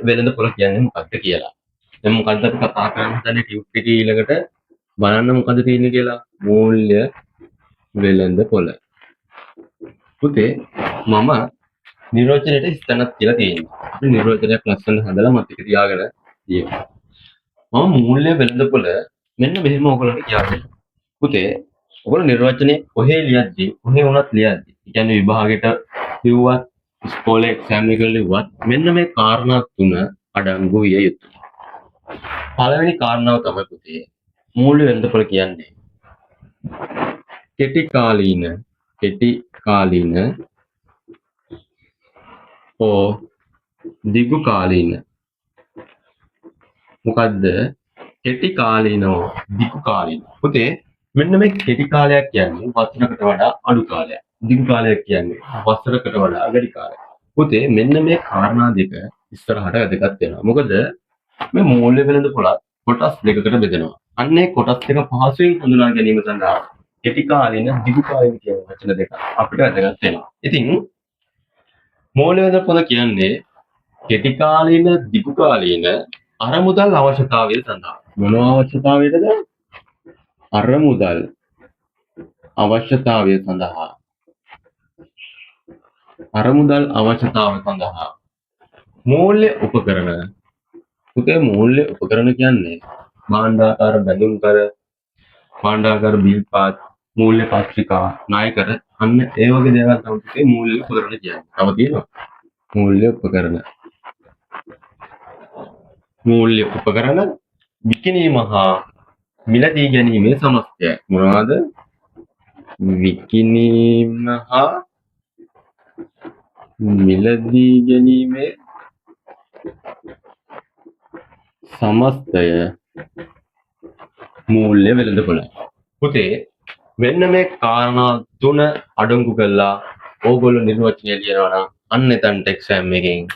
වෙළඳපොළ කියන්නේ මොකක්ද කියලා. දැන් මොකද්ද අපි කතා කරන්න හදන්නේ ටියුට් එකේ ඊළඟට බලන්න මොකද්ද තියෙන්නේ කියලා. මූල්‍ය වෙළඳපොළ. පුතේ මම නිර්වචනයේ ස්තනක් කියලා තියෙනවා. අපි නිර්වචනයක් ලස්සන හදලා මතක තියාගෙන තියෙමු. මම මූල්‍ය වෙළඳපොළ මෙන්න මෙහෙම ඔයගොල්ලන්ට කියන්නේ. පුතේ ඔයගොල්ලෝ නිර්වචනයේ කොහේ ලියද්දී කොහේ වුණත් ලියද්දී. ඒ කියන්නේ විභාගෙට ලිව්වත් ඉස්කෝලේ එක්සෑම් එක ලිව්වත් මෙන්න මේ කාරණා තුන අඩංගු විය යුතුයි. පළවෙනි කාරණාව තමයි පුතේ මූල්‍ය වෙළඳපොළ කියන්නේ කෙටි කාලීන හෝ දිගු කාලීන. මොකද්ද? කෙටි කාලීන හෝ දිගු කාලීන. පුතේ මෙන්න මේ කෙටි කාලයක් කියන්නේ වසරකට වඩා අඩු කාලයක්. දිගු කාලයක් කියන්නේ වසරකට වඩා වැඩි කාලයක්. පුතේ මෙන්න මේ කාරණා දෙක ඉස්සරහට වැදගත් වෙනවා. මොකද මේ මූල්‍ය වෙළඳපොළත් කොටස් දෙකකට බෙදෙනවා. අන්නේ කොටස් දෙක පහසුවෙන් හඳුනා ගැනීම සඳහා කෙටි කාලීන දිගු කාලීන කියන වචන දෙක අපිට වැදගත් වෙනවා. ඉතින් මූල්‍ය වෙළඳපොළ කියන්නේ කෙටි කාලීන දිගු කාලීන අරමුදල් අවශ්‍යතාවය සඳහා. මොනවා අවශ්‍යතාවයටද? අරමුදල් අවශ්‍යතාවය සඳහා. අරමුදල් අවශ්‍යතාවය සඳහා මූල්‍ය උපකරණ. පුතේ මූල්‍ය උපකරණ කියන්නේ භාණ්ඩාකාර බැඳුම් කර, භාණ්ඩාකාර බිල්පාත්, මූල්‍ය පත්‍රිකා, ණයකර අන්න ඒ වගේ දේවල් තමයි පුතේ මූල්‍ය උපකරණ කියන්නේ. තව තියෙනවා මූල්‍ය උපකරණ. මූල්‍ය උපකරණ විකිණීම හා මිලදී ගැනීමේ සමස්තය. මොනවාද? විකිණීම හා මිලදී ගැනීමේ සමස්තය මූල්‍ය වෙළඳපොළ. පුතේ මෙන්න මේ කාරණා තුන අඩංගු කරලා ඕගොල්ලෝ නිර්වචනය ලියනවා නම් අන්න එතනට එක්සෑම් එකෙන්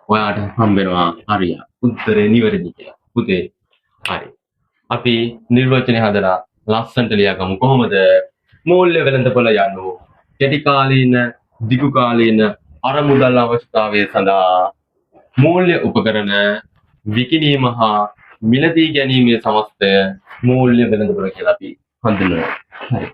ඔයාට හම්බෙනවා හරිය. උත්තරේ නිවැරදි කියලා. පුතේ හරි. අපි නිර්වචනය හදලා ලස්සනට ලියාගමු. කොහොමද? මූල්‍ය වෙළඳපොළ යනු කෙටි කාලීන දිගු කාලීන අරමුදල් අවශ්‍යතාවය සඳහා මූල්‍ය උපකරණ විකිණීම හා මිලදී ගැනීමේ සමස්තය මූල්‍ය වෙළඳපොළ කියලා අපි හඳුන්වනවා. හරි.